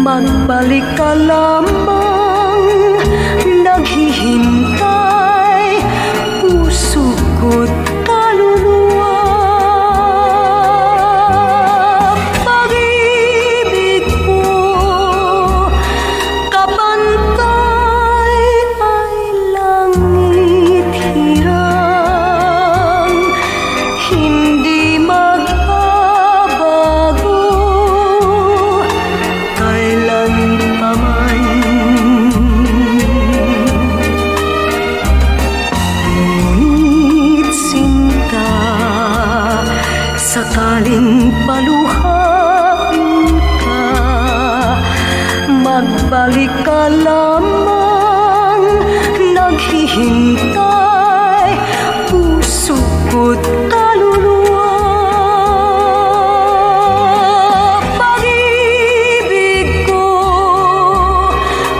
Magbalik ka lamang, naghihintay, puso ko't kaluluwa. Pag-ibig ko, kapantay ay langit hirang, hindi magbabago kailan paman. Ngunit sinta, sakaling paluhain ka, magbalik ka lamang, naghihintay, puso ko't kaluluwa. Pag-ibig ko,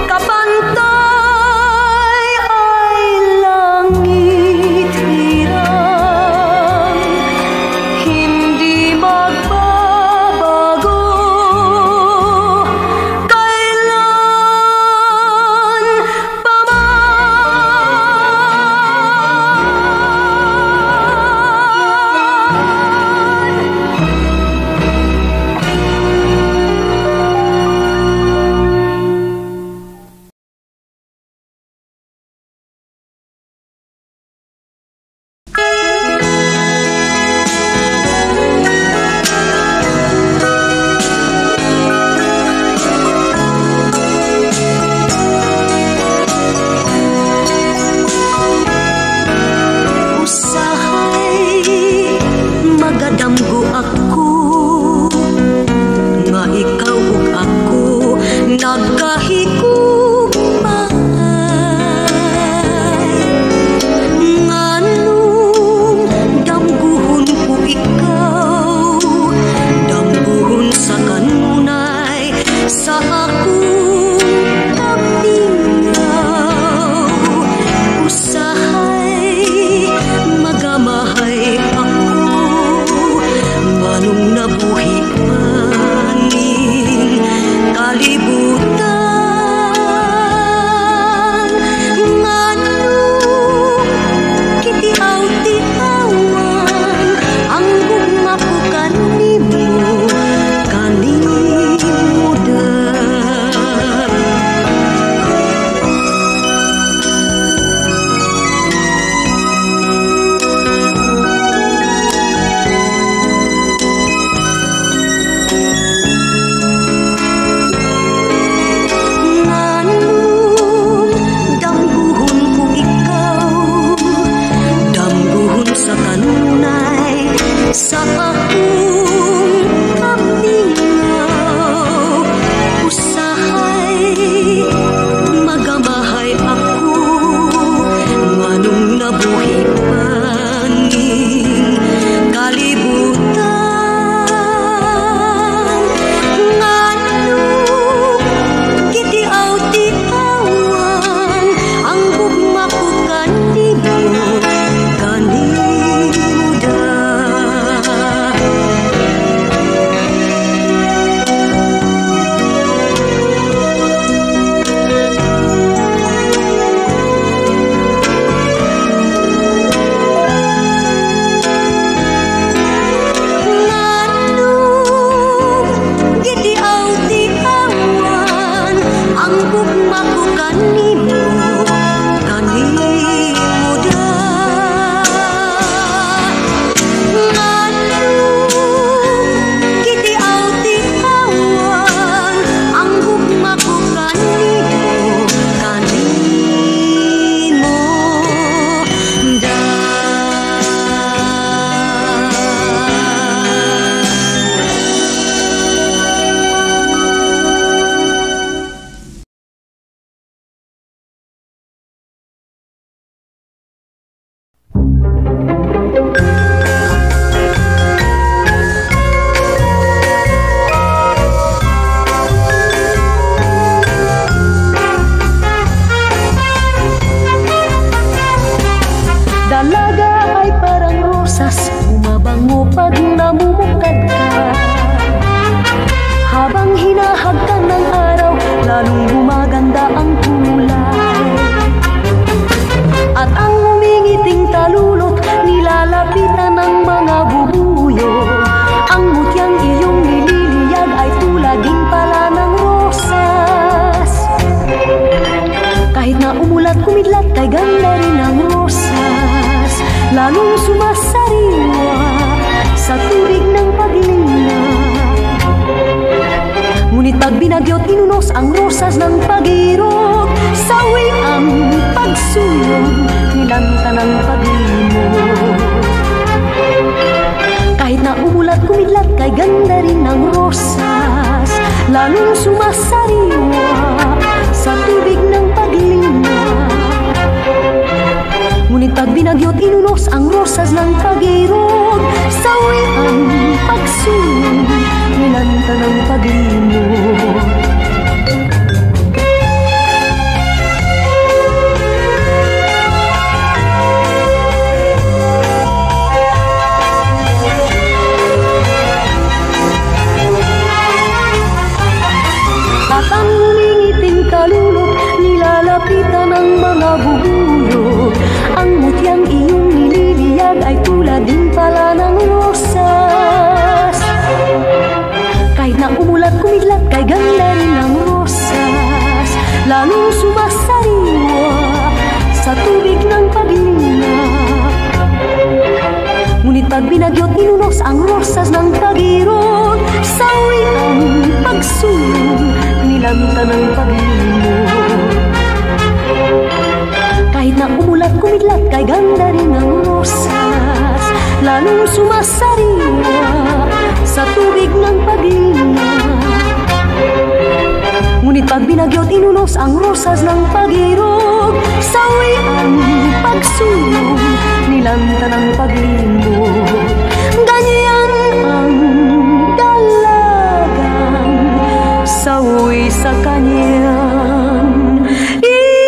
kapantay ay langit hirang, hindi magbabago kailan binagyot inunos ang rosas ng pag-irog. Sawi ang pagsulong, nilanta ng pag-limot. Kahit na umulat kumidlat kay ganda rin ng rosas, lalong sumasariwa sa tubig ng paglima. Ngunit pag binagyot inunos ang rosas ng pag-irog, sawi ang pagsulong, nilanta ng pag-limot. At ang humingiting kalulot, nilalapitan ng mga bubulok. Ang mutyang iyong nililiyag ay tulad din pala ng rosas. Kahit na umulat kumidlat kay ganda rin ng rosas, lalong sumasariwa sa tubig ng paglima. Ngunit pag binagyot inunos ang rosas ng pag-irog, sawi ang pagsulong, nilanta ng pag-limot. Kahit na umulat kumidlat kay ganda rin ng rosas, lalong sumasariwa sa tubig ng paglima. Ngunit pag binagyot inunos ang rosas ng pag-irog, sawi ang pagsulong, nilanta ng paglimot. Ganyan ang dalagang sawi sa kanyang irog.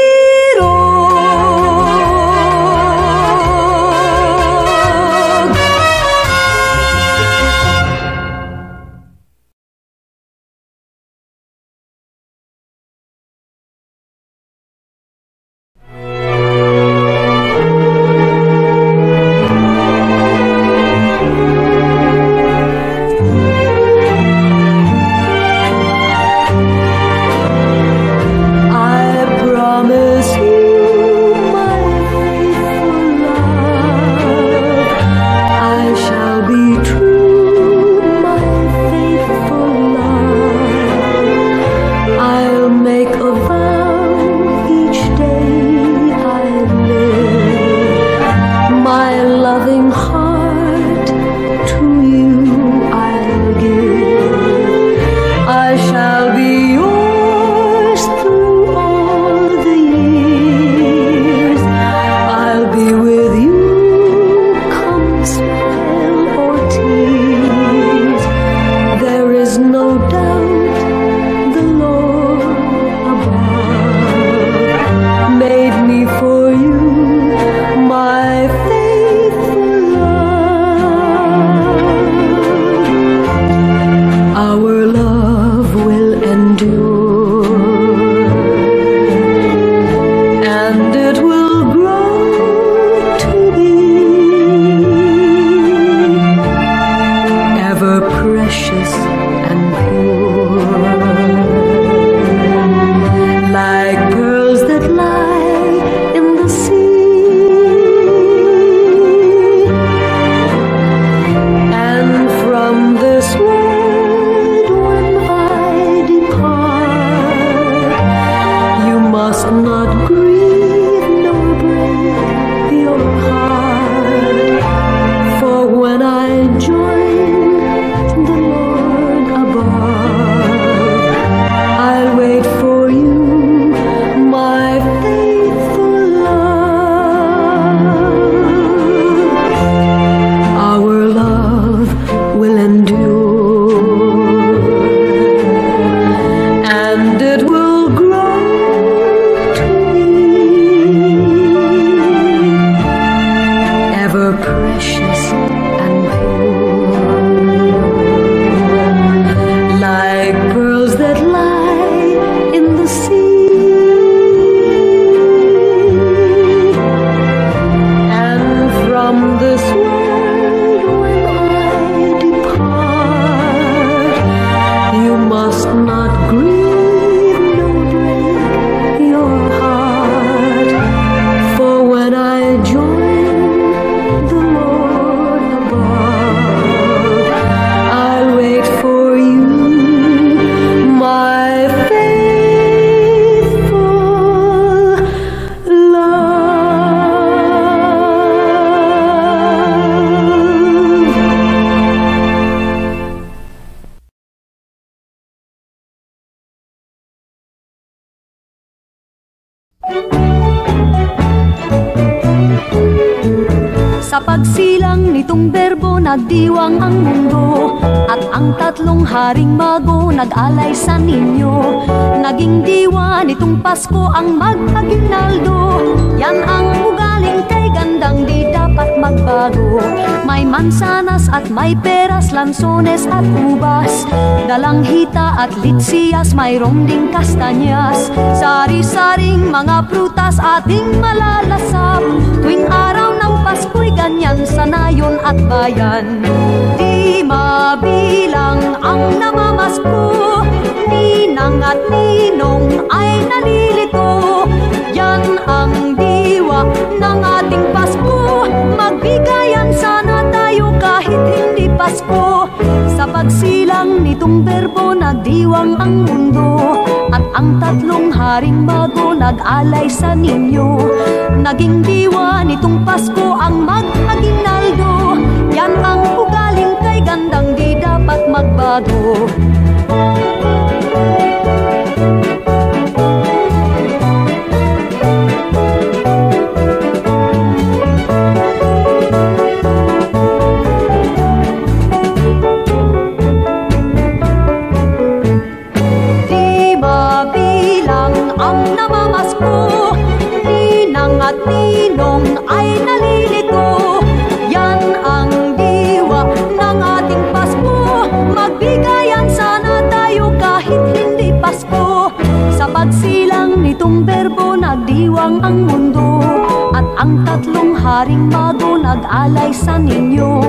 Sa pagsilang nitong berbo nagdiwang ang mundo, at ang tatlong haring mago nag-alay sa ninyo. Naging diwa nitong Pasko ang mag-aginaldo. Yan ang ugaling kay gandang di dapat magbago. May mansanas at may peras, lansones at ubas, dalang hita at litsiyas, mayroong ding kastanyas. Sari-saring mga prutas ating malalasap. Tuwing araw ng Pasko'y ganyan sa nayon at bayan. Di mabilang ang namamasko, ninang at ninong ay nalilito. Yan ang diwa ng ating Pasko, magbigayan sana tayo kahit hindi Pasko. Sa pagsilang nitong berbo nagdiwang ang mundo, at ang tatlong haring mago nag-alay sa ninyo. Naging diwa nitong Pasko ang mag-aginaldo. Yan ang ugaling kay gandang di dapat magbago. At ninong ay nalilito. Yan ang diwa ng ating Pasko, magbigayan sana tayo kahit hindi Pasko. Sa pagsilang nitong berbo nagdiwang ang mundo, at ang tatlong haring mago nag-alay sa ninyo.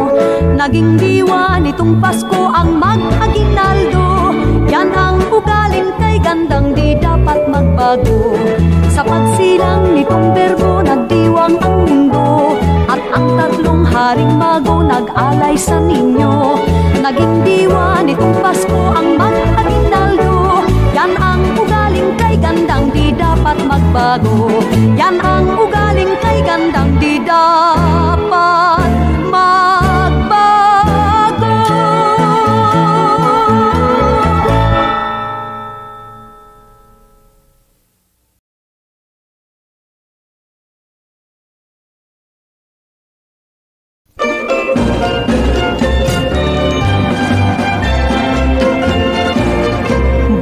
Naging diwa nitong Pasko ang mag-aginaldo. Yan ang ugaling kay gandang di dapat magbago. Sa pagsilang nitong berbo nagdiwang ang mundo, at ang tatlong haring mago nag-alay sa ninyo. Naging diwa nitong Pasko ang mag-aginaldo. Yan ang ugaling kay gandang di dapat magbago. Yan ang ugaling kay gandang di dapat magbago.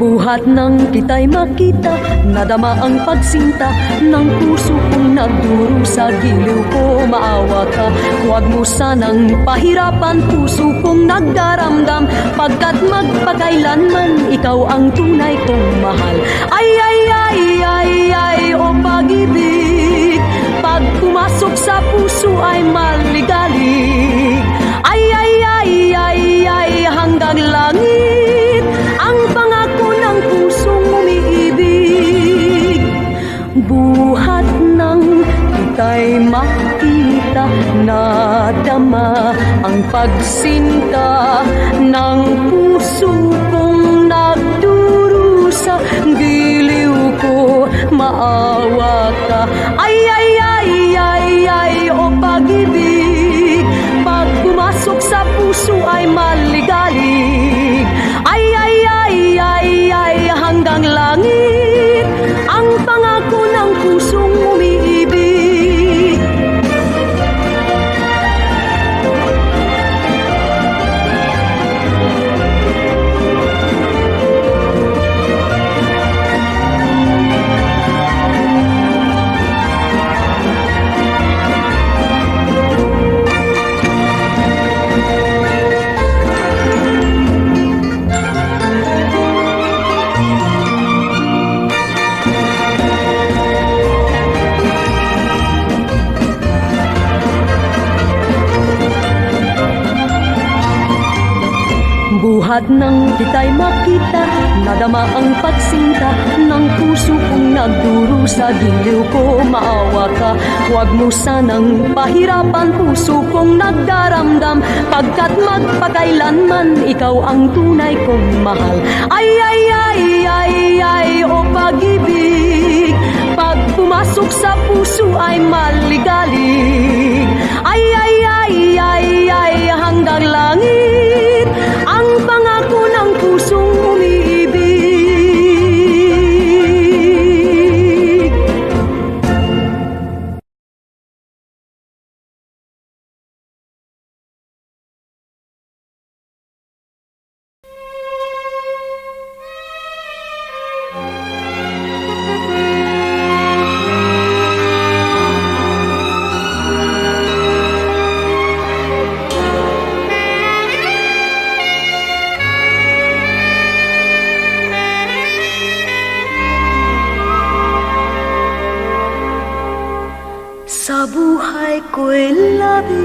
Buhat nang kita'y makita, nadama ang pagsinta ng puso kong nagduro sa giliw ko. Maawa ka, huwag mo sanang pahirapan puso kong nagdaramdam, pagkat magpakailanman ikaw ang tunay kong mahal. Ay, ay, ay, ay, ay, o pag-ibig, pag pumasok sa puso ay maligalig. Ay, ay, ay, ay, ay, hanggang langit ang pangako ng pusong umiibig. Buhat nang kita'y makita, nadama ang pagsinta ng puso kong nagduro sa giliw ko. Maawa ka, ay, ay, ay, ay, ay, o pag-ibig, pag pumasok sa puso ay maligalig. Ay, ay, ay, ay, ay, hanggang langit ang pangako ng pusong umiibig. Buhat nang kita'y makita, nadama ang pagsinta ng puso kong nagduro sa giliw ko. Maawa ka, huwag mo sanang pahirapan puso kong nagdaramdam, pagkat magpakailanman ikaw ang tunay kong mahal. Ay, ay, ay, ay, ay, o pag-ibig, pag pumasok sa puso ay maligalig. Ay, ay, ay, ay, ay, hanggang langit ang pangako ng pusong ko'y labis,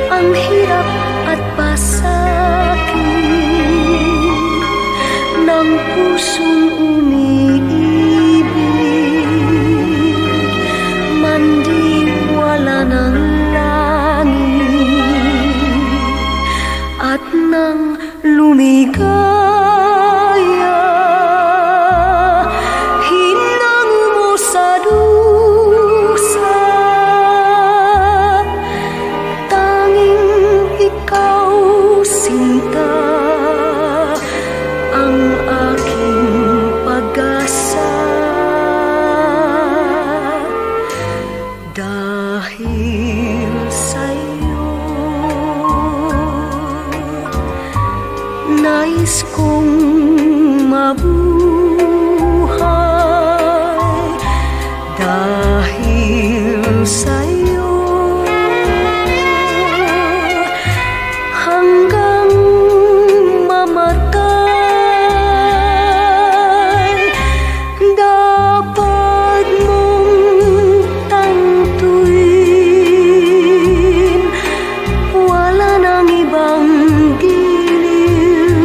ang hirap at pasakit ng pusong umiibig, mandiwala ng langit at nang lumigaya, hinang mo sa dusa, tanging ikaw sinta ang aking pag-asa. Dahil sa'yo nais kong mabuhay, dahil sa'yo hanggang mamatay. Dapat mong tantuin, wala nang ibang giliw.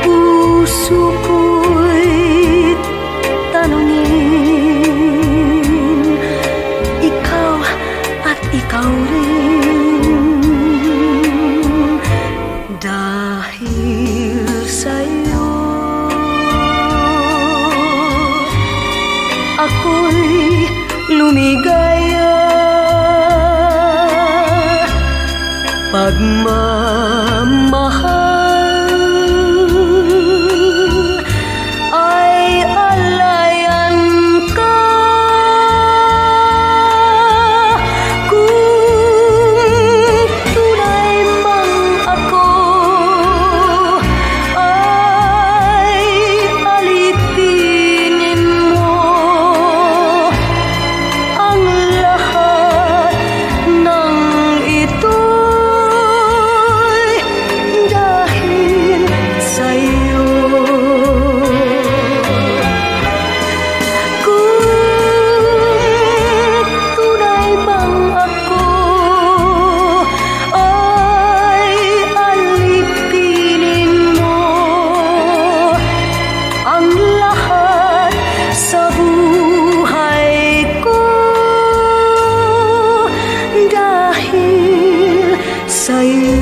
Puso ko'y tanungin, ikaw at ikaw rin. Dahil sa'yo ako'y lumigaya, pagmamahal ay alayan ka. Kung tunay mang ako ay alipinin mo ang lahat ng ito'y dahil sa'yo. Kung tunay bang ako ay alipinin mo ang lahat sa buhay ko, dahil sa'yo.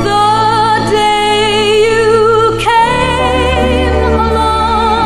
The day you came along,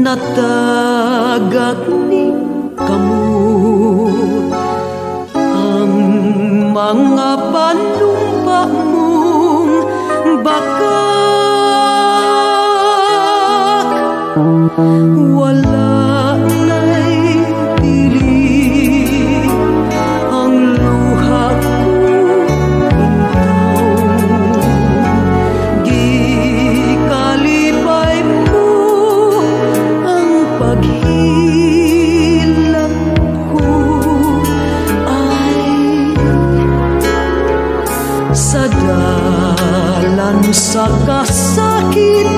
natagak ni kamot ang mga panumpa mong bakak. Wala na'y pili ang luha ko intaw. Gikalipay mo ang paghilak ko ay sa dalan sa kasakit